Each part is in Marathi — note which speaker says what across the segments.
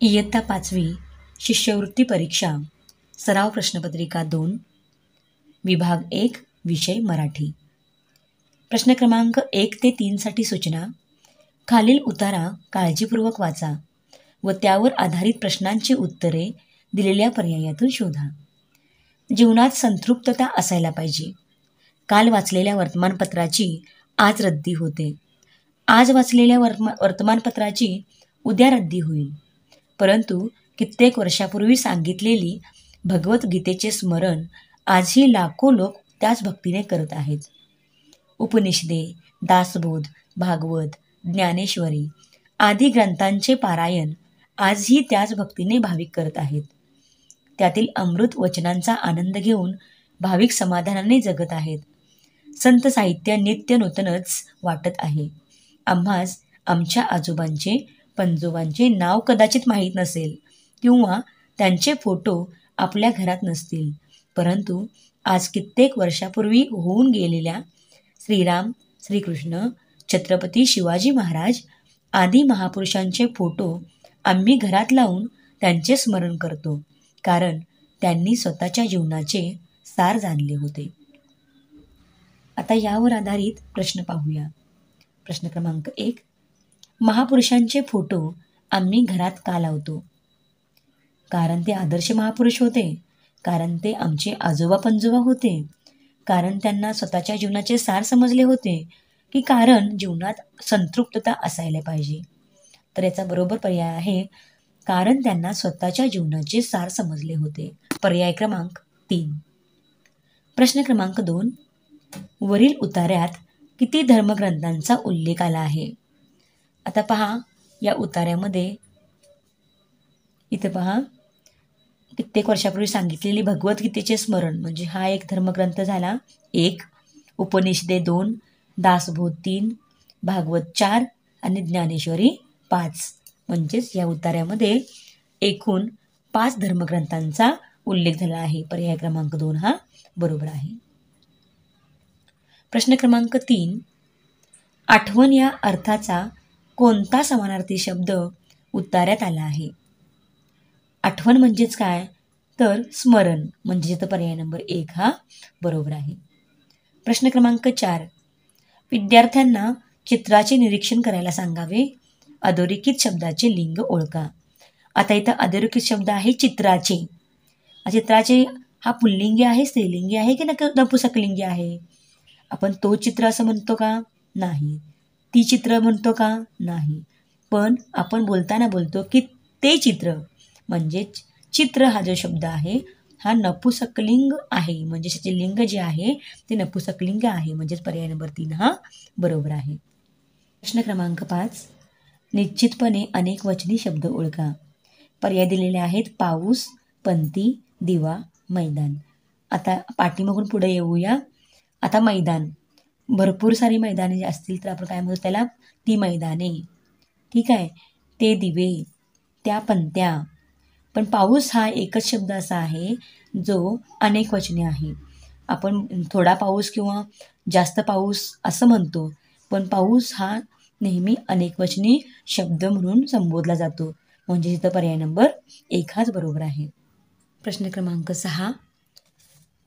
Speaker 1: इयत्ता 5वी शिष्यवृत्ती परीक्षा सराव प्रश्नपत्रिका 2 विभाग 1 विषय मराठी. प्रश्न क्रमांक 1 ते 3 साठी सूचना. खालील उतारा काळजीपूर्वक वाचा व त्यावर आधारित प्रश्नांची उत्तरे दिलेल्या पर्यायातून शोधा. जीवनात संतृप्तता असायला पाहिजे. काल वाचलेल्या वर्तमानपत्राची आज रद्दी होते. आज वाचलेल्या वर्तमानपत्राची उद्या रद्दी होईल. परंतु कित्येक वर्षापूर्वी सांगितलेली भगवद्गीतेचे स्मरण आजही लाखो लोक त्याच भक्तीने करत आहेत. उपनिषदे, दासबोध, भागवत, ज्ञानेश्वरी आदी ग्रंथांचे पारायण आजही त्याच भक्तीने भाविक करत आहेत. त्यातील अमृत वचनांचा आनंद घेऊन भाविक समाधानाने जगत आहेत. संत साहित्य नित्य नूतनच वाटत आहे. आम्हास आमच्या आजोबांचे पणजोबांचे नाव कदाचित माहीत नसेल किंवा त्यांचे फोटो आपल्या घरात नसतील, परंतु आज कित्येक वर्षापूर्वी होऊन गेलेल्या श्रीराम, श्रीकृष्ण, छत्रपती शिवाजी महाराज आदी महापुरुषांचे फोटो आम्ही घरात लावून त्यांचे स्मरण करतो, कारण त्यांनी स्वतःच्या जीवनाचे सार जाणले होते. आता यावर आधारित प्रश्न पाहूया. प्रश्न क्रमांक 1. महापुरुषांचे फोटो आम्ही घरात का लावतो? कारण ते आदर्श महापुरुष होते, कारण ते आमचे आजोबा पणजोबा होते, कारण त्यांना स्वतःच्या जीवनाचे सार समजले होते, की कारण जीवनात संतृप्तता असायला पाहिजे? तर याचा बरोबर पर्याय आहे कारण त्यांना स्वतःच्या जीवनाचे सार समजले होते. पर्याय क्रमांक 3. प्रश्न क्रमांक 2. वरील उतार्यात किती धर्मग्रंथांचा उल्लेख आला आहे? आता पहा, या उतार्यामध्ये इथे पहा, कित्येक वर्षापूर्वी सांगितलेली भगवद्गीतेचे स्मरण म्हणजे हा एक धर्मग्रंथ झाला 1, उपनिषदे 2, दासबोध 3, भागवत 4 आणि ज्ञानेश्वरी 5. म्हणजेच या उतार्यामध्ये एकूण 5 धर्मग्रंथांचा उल्लेख झाला आहे. पर्याय क्रमांक 2 हा बरोबर आहे. प्रश्न क्रमांक 3. आठवण या अर्थाचा कोणता समानार्थी शब्द उतार्यात आला आहे? आठवण म्हणजेच काय? तर स्मरण, म्हणजे इथं पर्याय नंबर 1 हा बरोबर आहे. प्रश्न क्रमांक 4. विद्यार्थ्यांना चित्राचे निरीक्षण करायला सांगावे. अधोरेखित शब्दाचे लिंग ओळखा. आता इथं अधोरेखित शब्द आहे चित्राचे. चित्राचे हा पुल्लिंगी आहे, स्त्रीलिंगी आहे की नपुंसकलिंगी आहे? आपण तो चित्र असं म्हणतो का? नाही. ती चित्र म्हणतो का? नाही. पण आपण बोलताना बोलतो की ते चित्र, म्हणजे चित्र हा जो शब्द आहे हा नपुंसकलिंग आहे, म्हणजे त्याचे लिंग जे आहे ते नपुंसकलिंग आहे. म्हणजेच पर्याय नंबर 3 हा बरोबर आहे. प्रश्न क्रमांक 5. निश्चितपणे अनेक वचनी शब्द ओळखा. पर्याय दिलेले आहेत पाऊस, पंती, दिवा, मैदान. आता पाठीमागून पुढे येऊया. आता मैदान, भरपूर सारी मैदाने असतील तर आपण काय म्हणतो त्याला? ती मैदाने. ठीक आहे. ते दिवे, त्या पंत्या. पण पाऊस हा एकच शब्द असा आहे जो अनेक वचने आहे. आपण थोडा पाऊस किंवा जास्त पाऊस असं म्हणतो, पण पाऊस हा नेहमी अनेकवचनी शब्द म्हणून संबोधला जातो. म्हणजे इथं पर्याय नंबर 1 हाच बरोबर आहे. प्रश्न क्रमांक 6.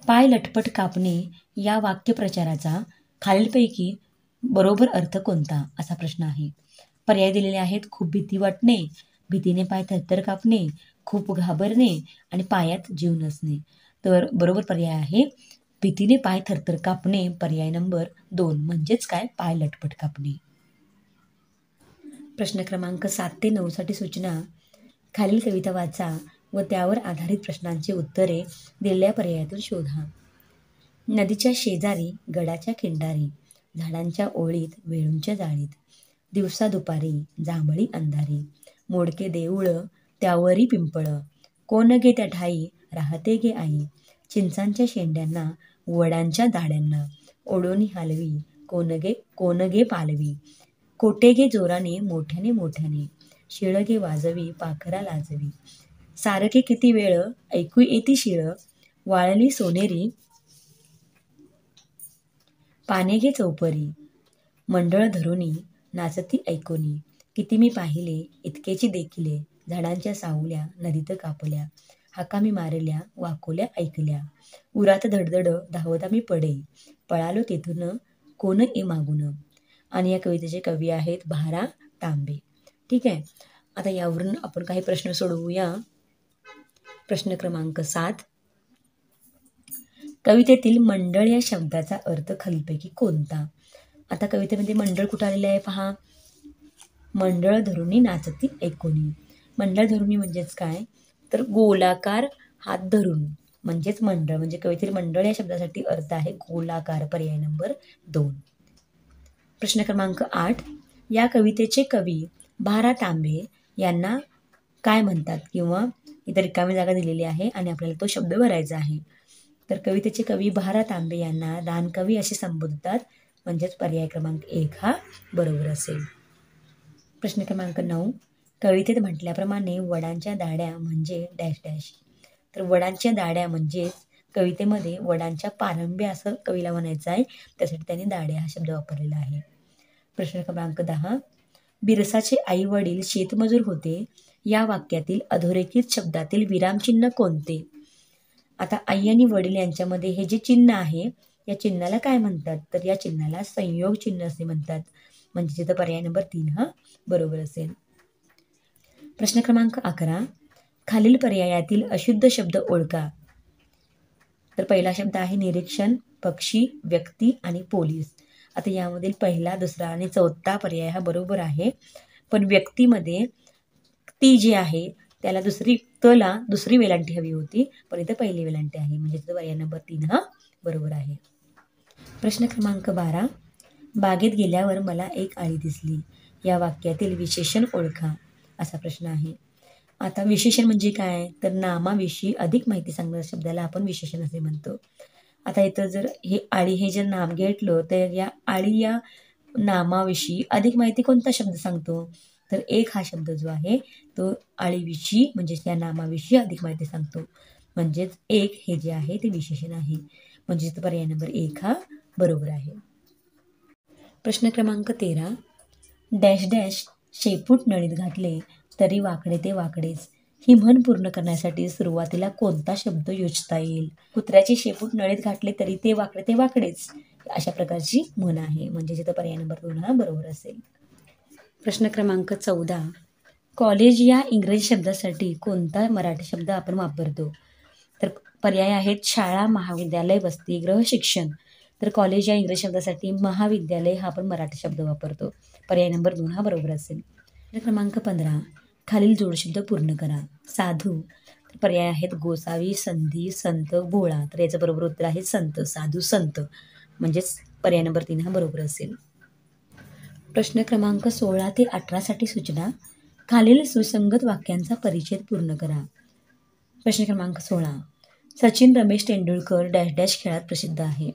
Speaker 1: पाय लटपट कापणे या वाक्यप्रचाराचा खालीलपैकी बरोबर अर्थ कोणता? असा प्रश्न आहे. पर्याय दिलेले आहेत खूप भीती वाटणे, भीतीने पाय थरथर कापणे, खूप घाबरणे आणि पायात जीव नसणे. तर बरोबर पर्याय आहे भीतीने पाय थरथर कापणे, पर्याय नंबर 2. म्हणजेच काय? पाय लटपट कापणे. प्रश्न क्रमांक 7 ते 9 साठी सूचना. खालील कविता वाचा व त्यावर आधारित प्रश्नांची उत्तरे दिलेल्या पर्यायातून शोधा. नदीच्या शेजारी, गडाच्या किंडारी, झाडांच्या ओळीत, वेळूंच्या जाळीत, दिवसा दुपारी, जांभळी अंधारी, मोडके देऊळ, त्यावरी पिंपळ, कोण गे त्या ठाई, राहते गे आई, चिंचांच्या शेंड्यांना, वडांच्या दाड्यांना, ओढोनी हलवी, कोण गे पालवी, कोटे गे जोराने, मोठ्याने मोठ्याने, शिळ गे वाजवी, पाखरा लाजवी, सारखे किती वेळ, ऐकू येती शिळ, वाळली सोनेरी, पाने गे चौपरी, मंडळ धरुनी, नाचती ऐकोनी, किती मी पाहिले, इतकेची देखिले, झाडांच्या सावल्या नदीत कापल्या, हाका मी मारल्या वाकोल्या ऐकल्या, उरात धडधड धावता मी पडे, पळालो तेथून कोण ए मागून. आणि या कवितेचे कवी आहेत भारा तांबे. ठीक आहे. आता यावरून आपण काही प्रश्न सोडवूया. प्रश्न क्रमांक 7. कवितेतील मंडळ या शब्दाचा अर्थ खालीलपैकी कोणता? आता कवितेमध्ये मंडळ कुठं आलेलं आहे पहा. मंडळ धरुणी नाचती एकोणी. मंडळ धरुणी म्हणजेच काय, तर गोलाकार हात धरून म्हणजेच मंडळ. म्हणजे कवितेतील मंडळ या शब्दासाठी अर्थ आहे गोलाकार, पर्याय नंबर 2. प्रश्न क्रमांक 8. या कवितेचे कवी भारा तांबे यांना काय म्हणतात? किंवा इतर रिकामी जागा दिलेली आहे आणि आपल्याला तो शब्द भरायचा आहे. तर कवितेचे कवी भारा तांबे यांना दानकवी असे संबोधतात. म्हणजेच पर्याय क्रमांक 1 हा बरोबर असेल. प्रश्न क्रमांक 9. कवितेत म्हटल्याप्रमाणे वडांच्या दाड्या म्हणजे डॅश डॅश. तर वडांच्या दाड्या म्हणजेच कवितेमध्ये वडांच्या पारंब्या असं कवीला म्हणायचं आहे. त्यासाठी त्यांनी दाड्या हा शब्द वापरलेला आहे. प्रश्न क्रमांक 10. बिरसाचे आई वडील शेतमजूर होते या वाक्यातील अधोरेखित शब्दातील विरामचिन्ह कोणते? आता आई आणि वडील यांच्यामध्ये हे जे चिन्ह आहे या चिन्हाला काय म्हणतात? तर या चिन्हाला संयोग चिन्ह असे म्हणतात. म्हणजे तिथं पर्याय नंबर 3 हा बरोबर असेल. प्रश्न क्रमांक 11. खालील पर्यायातील अशुद्ध शब्द ओळखा. तर पहिला शब्द आहे निरीक्षण, पक्षी, व्यक्ती आणि पोलीस. आता यामधील पहिला, दुसरा आणि चौथा पर्याय हा बरोबर आहे. पण व्यक्तीमध्ये ती जी आहे त्याला दुसरी वेलांटी हवी होती, पण इथं पहिली वेलांटी आहे. म्हणजे तिथं पर्याय नंबर 3 हा बरोबर आहे. प्रश्न क्रमांक 12. बागेत गेल्यावर मला एक आळी दिसली या वाक्यातील विशेषण ओळखा असा प्रश्न आहे. आता विशेषण म्हणजे काय, तर नामाविषयी अधिक माहिती सांगणाऱ्या शब्दाला आपण विशेषण असे म्हणतो. आता इथं जर हे आळी हे जर नाम घेतलं तर या आळी या नामाविषयी अधिक माहिती कोणता शब्द सांगतो? तर एक हा शब्द जो आहे तो आळीविषयी म्हणजेच या नामाविषयी अधिक माहिती सांगतो. म्हणजेच एक हे जे आहे ते विशेषण आहे. म्हणजे पर्याय नंबर 1 हा बरोबर आहे. प्रश्न क्रमांक 13. डॅश डॅश शेपूट नळीत घातले तरी वाकडे ते वाकडेच ही म्हण पूर्ण करण्यासाठी सुरुवातीला कोणता शब्द योजता येईल? कुत्र्याचे शेपूट नळीत घातले तरी ते वाकडेच अशा प्रकारची म्हण आहे. म्हणजे तिथं पर्याय नंबर 2 हा बरोबर असेल. प्रश्न क्रमांक 14. कॉलेज या इंग्रजी शब्दासाठी कोणता मराठी शब्द आपण वापरतो? तर पर्याय आहेत शाळा, महाविद्यालय, वसतिगृह, शिक्षण. तर कॉलेज या इंग्रजी शब्दासाठी महाविद्यालय हा आपण मराठी शब्द वापरतो. पर्याय नंबर 2 हा बरोबर असेल. प्रश्न क्रमांक 15. खालील जोडशब्द पूर्ण करा. साधू. पर्याय आहेत गोसावी, संधी, संत, भोळा. तर याचं बरोबर उत्तर आहे संत. साधू संत म्हणजेच पर्याय नंबर 3 हा बरोबर असेल. प्रश्न क्रमांक 16 ते 18 साठी सूचना. खालील सुसंगत वाक्यांचा परिच्छेद पूर्ण करा. प्रश्न क्रमांक 16. सचिन रमेश तेंडुलकर डॅश डॅश खेळात प्रसिद्ध आहे.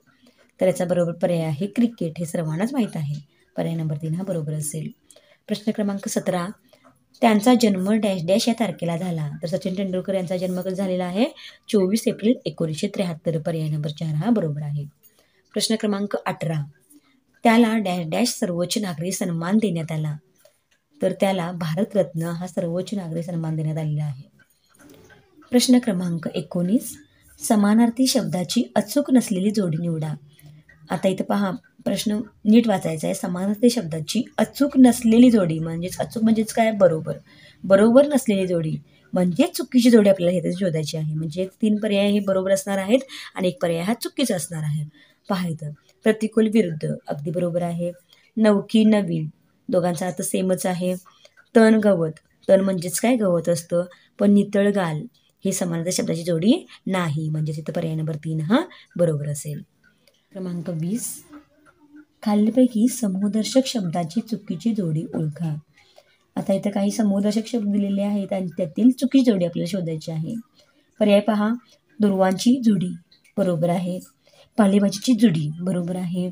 Speaker 1: तर याचा बरोबर पर्याय आहे क्रिकेट. हे सर्वांनाच माहीत आहे. पर्याय नंबर 3 हा बरोबर असेल. प्रश्न क्रमांक 17. त्यांचा जन्म डॅश डॅश या तारखेला झाला. तर सचिन तेंडुलकर यांचा जन्म कधी झालेला आहे? 24 एप्रिल 1973. पर्याय नंबर 4 हा बरोबर आहे. प्रश्न क्रमांक 18. त्याला डॅश डॅश सर्वोच्च नागरी सन्मान देण्यात आला. तर त्याला भारतरत्न हा सर्वोच्च नागरी सन्मान देण्यात आलेला आहे. प्रश्न क्रमांक 19. समानार्थी शब्दाची अचूक नसलेली जोडी निवडा. आता इथं पहा, प्रश्न नीट वाचायचा आहे. समानार्थी शब्दाची अचूक नसलेली जोडी म्हणजेच अचूक म्हणजेच काय? बरोबर नसलेली जोडी म्हणजे चुकीची जोडी आपल्याला इथे शोधायची आहे. म्हणजे 3 पर्याय हे बरोबर असणार आहेत आणि एक पर्याय हा चुकीचा असणार आहे. पहा इथं प्रतिकूल विरुद्ध अगदी बरोबर आहे. नवकी नवीन दोघांचा अर्थ सेमच आहे. तण गवत, तण म्हणजेच काय? गवत असतं. पण नितळ गाल हे समानार्थी शब्दाची जोडी नाही. म्हणजे तिथं पर्याय नंबर 3 हा बरोबर असेल. क्रमांक 20. खालीलपैकी समूहदर्शक शब्दाची चुकीची जोडी ओळखा. आता इथं काही समूहदर्शक शब्द दिलेले आहेत आणि त्यातील चुकीची जोडी आपल्याला शोधायची आहे. पर्याय पहा. दुर्वांची जुडी बरोबर आहे. पालेभाजीची जुडी बरोबर आहे.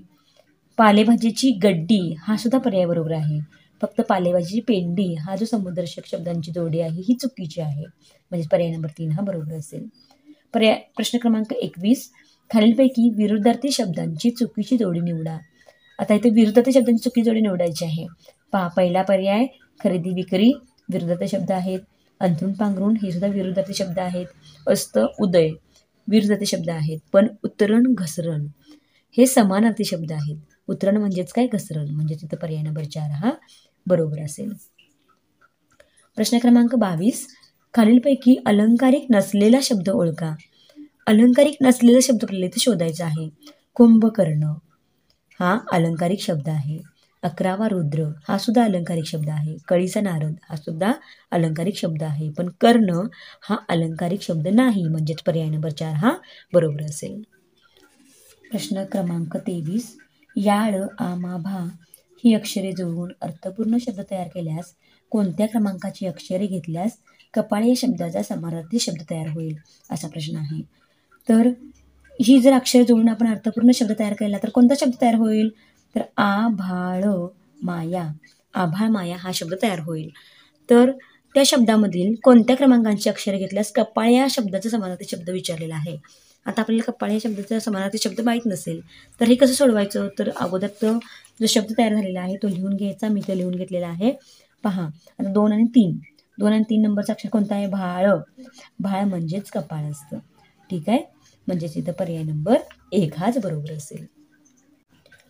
Speaker 1: पालेभाजीची गड्डी हा सुद्धा पर्याय बरोबर आहे. फक्त पालेभाजीची पेंडी हा जो समूहदर्शक शब्दांची जोडी आहे ही चुकीची आहे. म्हणजे पर्याय नंबर 3 हा बरोबर असेल. प्रश्न क्रमांक 21. खालीलपैकी विरुद्धार्थी शब्दांची चुकीची जोडी निवडा. आता इथे विरुद्धार्थी शब्दांची चुकीची जोडी निवडायची आहे. पहा, पहिला पर्याय खरेदी विक्री विरुद्धार्थी शब्द आहेत. अंथरूण पांघरूण हे सुद्धा विरुद्धार्थी शब्द आहेत. अस्त उदय विरुद्धार्थी शब्द आहेत. पण उतरण घसरण हे समानार्थी शब्द आहेत. उतरण म्हणजेच काय, घसरण, म्हणजे तिथं पर्याय नंबर 4 हा बरोबर असेल. प्रश्न क्रमांक 22, खालीलपैकी अलंकारिक नसलेला शब्द ओळखा. अलंकारिक नसलेला शब्द कुठला इथे शोधायचा आहे. कुंभकर्ण हा अलंकारिक शब्द आहे. 11वा रुद्र हा सुद्धा अलंकारिक शब्द आहे. कळीचा नारद हा सुद्धा अलंकारिक शब्द आहे. पण कर्ण हा अलंकारिक शब्द नाही, म्हणजेच पर्याय नंबर 4 हा बरोबर असेल. प्रश्न क्रमांक 23, याळ आमा भा ही अक्षरे जुळवून अर्थपूर्ण शब्द तयार केल्यास कोणत्या क्रमांकाची अक्षरे घेतल्यास कपाळ या शब्दाचा समानार्थी शब्द तयार होईल, असा प्रश्न आहे. तर ही जर अक्षरे जुळून आपण अर्थपूर्ण शब्द तयार केला तर कोणता शब्द तयार होईल, तर आभाळ माया, आभाळ माया हा शब्द तयार होईल. तर त्या शब्दामधील कोणत्या क्रमांकांची अक्षरे घेतल्यास कपाळ या शब्दाचा समानार्थी शब्द विचारलेला आहे. आता आपल्याला कपाळ या शब्दाचा समानार्थी शब्द माहीत नसेल तर हे कसं सोडवायचं, तर अगोदर तो जो शब्द तयार झालेला आहे तो लिहून घ्यायचा. मी तो लिहून घेतलेला आहे. पहा, आता 2 आणि 3 नंबरचा अक्षर कोणता आहे, भाळ. भाळ म्हणजेच कपाळ असतं. ठीक आहे, म्हणजेच इथं पर्याय नंबर 1 हाच बरोबर असेल.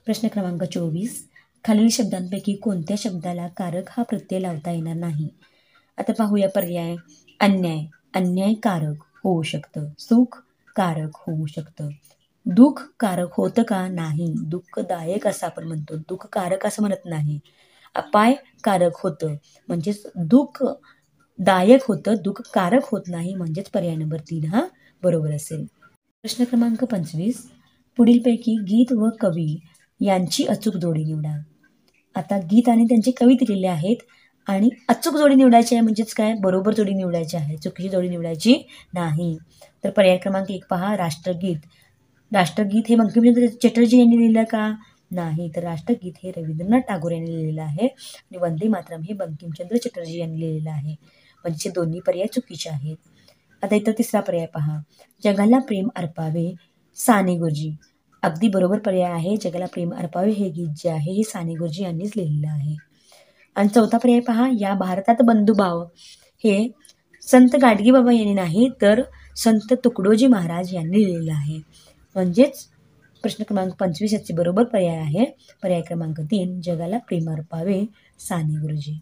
Speaker 1: प्रश्न क्रमांक 24, खालील शब्दांपैकी कोणत्या शब्दाला कारक हा प्रत्यय लावता येणार नाही. आता पाहूया पर्याय. अन्याय, अन्यायकारक होऊ शकतं. सुख कारक होऊ शकतं. दुःख कारक होतं का, नाही. दुःखदायक असं आपण म्हणतो, दुःखकारक असं म्हणत नाही. अपाय कारक होतं, म्हणजेच दुःखदायक होतं, दुःखकारक होत नाही, म्हणजेच पर्याय नंबर 3 हा बरोबर असेल. प्रश्न क्रमांक 25, पुढीलपैकी गीत व कवी यांची अचूक जोडी निवडा. आता गीत आणि त्यांचे कवी दिलेले आहेत आणि अचूक जोडी निवडायची आहे, म्हणजेच काय, बरोबर जोडी निवडायची आहे, चुकीची जोडी निवडायची नाही. तर पर्याय क्रमांक 1 पहा, राष्ट्रगीत. राष्ट्रगीत हे बंकिमचंद्र चटर्जी यांनी लिहिलं का, नाही. तर राष्ट्रगीत हे रवींद्रनाथ टागोर यांनी लिहिलेलं आहे आणि वंदे मातरम हे बंकिमचंद्र चटर्जी यांनी लिहिलेलं आहे, म्हणजे दोन्ही पर्याय चुकीचे आहेत. आता इथं तिसरा पर्याय पहा, जगाला प्रेम अर्पावे साने गुरुजी. अगदी बरोबर पर्याय आहे. जगाला प्रेम अर्पावे हे गीत जे आहे हे साने गुरुजी यांनीच लिहिलेलं आहे. आणि चौथा पर्याय पहा, या भारतात बंधुभाव हे संत गाडगेबाबा यांनी नाही तर संत तुकडोजी महाराज यांनी लिहिलेलं आहे, म्हणजेच प्रश्न क्रमांक 25 याचे बरोबर पर्याय आहे पर्याय क्रमांक 3, जगाला प्रेम अर्पावे साने गुरुजी.